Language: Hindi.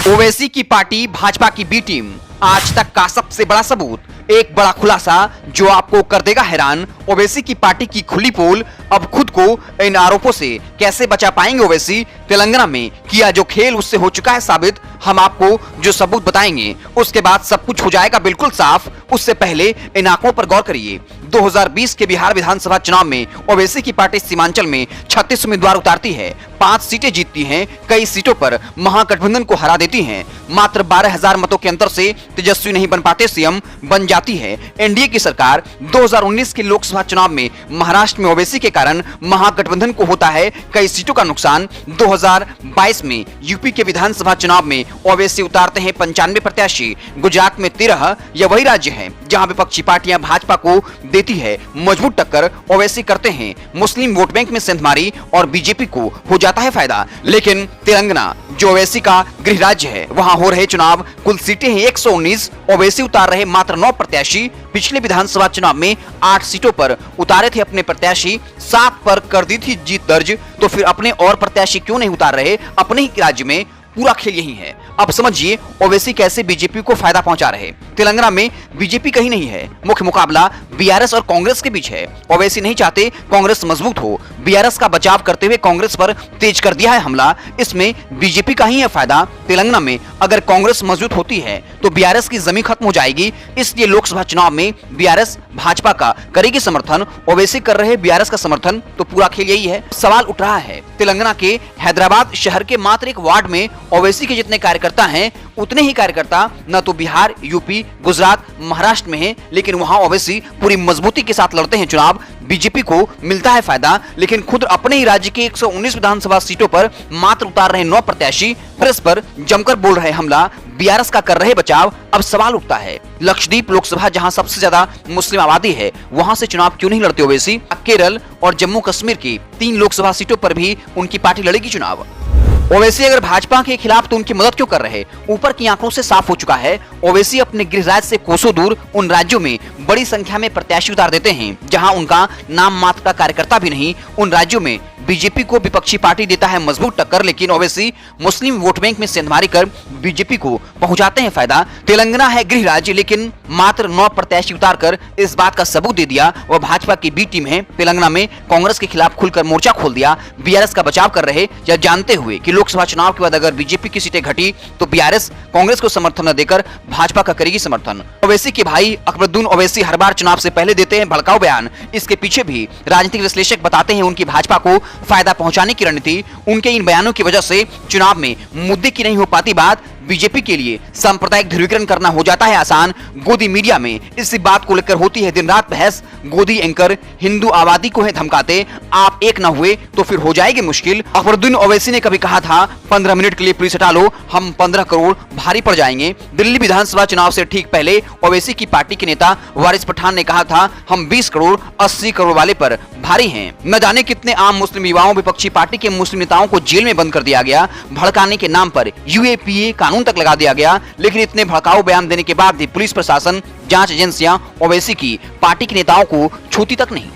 ओवैसी की पार्टी भाजपा की बी टीम, आज तक का सबसे बड़ा सबूत, एक बड़ा खुलासा जो आपको कर देगा हैरान। ओवैसी की पार्टी की खुली पोल, अब खुद को इन आरोपों से कैसे बचा पाएंगे ओवैसी? तेलंगाना में किया जो खेल उससे हो चुका है साबित। हम आपको जो सबूत बताएंगे उसके बाद सब कुछ हो जाएगा बिल्कुल साफ। उससे पहले इन आंकड़ों पर गौर करिए। 2020 के बिहार विधानसभा चुनाव में ओवैसी की पार्टी सीमांचल में 36 उम्मीदवार उतारती है, 5 सीटें जीतती हैं, कई सीटों पर महागठबंधन को हरा देती हैं। मात्र 12,000 मतों के अंतर से तेजस्वी नहीं बन पाते सीएम, बन जाती है एनडीए की सरकार। 2019 के लोकसभा चुनाव में महाराष्ट्र में ओवैसी के कारण महागठबंधन को होता है कई सीटों का नुकसान। 2022 में यूपी के विधानसभा चुनाव में ओवैसी उतारते हैं 95 प्रत्याशी। गुजरात में 13, यह वही राज्य है जहां विपक्षी पार्टियां भाजपा को देती है मजबूत टक्कर। ओवैसी करते हैं मुस्लिम वोट बैंक में सेंधमारी और बीजेपी को हो जाता है फायदा। लेकिन तेलंगाना जो ओवैसी का गृह राज्य है, वहां हो रहे चुनाव, कुल सीटें हैं 119, ओवैसी उतार रहे मात्र 9 प्रत्याशी। पिछले विधानसभा चुनाव में 8 सीटों पर उतारे थे अपने प्रत्याशी, 7 पर कर दी थी जीत दर्ज। तो फिर अपने और प्रत्याशी क्यों नहीं उतार रहे अपने ही राज्य में? पूरा खेल यही है। अब समझिए ओवैसी कैसे बीजेपी को फायदा पहुंचा रहे। तेलंगाना में बीजेपी कहीं नहीं है, मुख्य मुकाबला बीआरएस और कांग्रेस के बीच है। ओवैसी नहीं चाहते कांग्रेस मजबूत हो, बीआरएस का बचाव करते हुए कांग्रेस पर तेज कर दिया है हमला। इसमें बीजेपी का ही है फायदा। तेलंगाना में अगर कांग्रेस मजबूत होती है तो बीआरएस की जमीन खत्म हो जाएगी। इसलिए लोकसभा चुनाव में बीआरएस भाजपा का करेगी समर्थन, ओवैसी कर रहे बीआरएस का समर्थन। तो पूरा खेल यही है। सवाल उठ रहा है, तेलंगाना के हैदराबाद शहर के मात्र एक वार्ड में ओवैसी के जितने कार्यकर्ता हैं, उतने ही कार्यकर्ता न तो बिहार, यूपी, गुजरात, महाराष्ट्र में हैं। लेकिन वहां ओवैसी पूरी मजबूती के साथ लड़ते हैं चुनाव। बीजेपी को मिलता है फायदा, लेकिन खुद अपने ही राज्य के 119 विधानसभा सीटों पर मात्र उतार रहे 9 प्रत्याशी। प्रेस पर जमकर बोल रहे हमला, बीआरएस का कर रहे बचाव। अब सवाल उठता है, लक्षद्वीप लोकसभा जहां सबसे ज्यादा मुस्लिम आबादी है, वहां से चुनाव क्यों नहीं लड़ते ओवैसी? केरल और जम्मू कश्मीर की 3 लोकसभा सीटों पर भी उनकी पार्टी लड़ेगी चुनाव। ओवैसी अगर भाजपा के खिलाफ तो उनकी मदद क्यों कर रहे? ऊपर की आंकड़ों से साफ हो चुका है। ओवैसी अपने गृह राज्य से कोसों दूर उन राज्यों में बड़ी संख्या में प्रत्याशी उतार देते हैं जहां उनका नाम मात्र का कार्यकर्ता भी नहीं। उन राज्यों में बीजेपी को विपक्षी पार्टी देता है मजबूत टक्कर, लेकिन ओवैसी मुस्लिम वोट बैंक में सेंधमारी कर बीजेपी को पहुंचाते हैं फायदा। तेलंगाना है गृह राज्य, लेकिन मात्र 9 प्रत्याशी उतारकर इस बात का सबूत दे दिया वह भाजपा की बी टीम है। तेलंगाना में कांग्रेस के खिलाफ खुलकर मोर्चा खोल दिया, बीआरएस का बचाव कर रहे, यह जानते हुए कि लोकसभा चुनाव के बाद अगर बीजेपी की सीटें घटी तो बीआरएस कांग्रेस को समर्थन न देकर भाजपा का करेगी समर्थन। ओवैसी के भाई अकबरुद्दीन ओवैसी हर बार चुनाव से पहले देते हैं भड़काऊ बयान। इसके पीछे भी राजनीतिक विश्लेषक बताते हैं उनकी भाजपा को फायदा पहुंचाने की रणनीति। उनके इन बयानों की वजह से चुनाव में मुद्दे की नहीं हो पाती बात, बीजेपी के लिए सांप्रदायिक ध्रुवीकरण करना हो जाता है आसान। गोदी मीडिया में इसी बात को लेकर होती है दिन रात बहस। गोदी एंकर हिंदू आबादी को है धमकाते, आप एक न हुए तो फिर हो जाएगी मुश्किल। अकबरुद्दीन ओवैसी ने कभी कहा था 15 मिनट के लिए पुलिस हटा लो, हम 15 करोड़ भारी पड़ जाएंगे। दिल्ली विधानसभा चुनाव से ठीक पहले ओवैसी की पार्टी के नेता वारिस पठान ने कहा था हम 20 करोड़ 80 करोड़ वाले पर भारी हैं। न जाने कितने आम मुस्लिम युवाओं, विपक्षी पार्टी के मुस्लिम नेताओं को जेल में बंद कर दिया गया। भड़काने के नाम पर यूएपीए कानून तक लगा दिया गया। लेकिन इतने भड़काऊ बयान देने के बाद भी पुलिस प्रशासन, जांच एजेंसियां ओवैसी की पार्टी के नेताओं को छूती तक नहीं।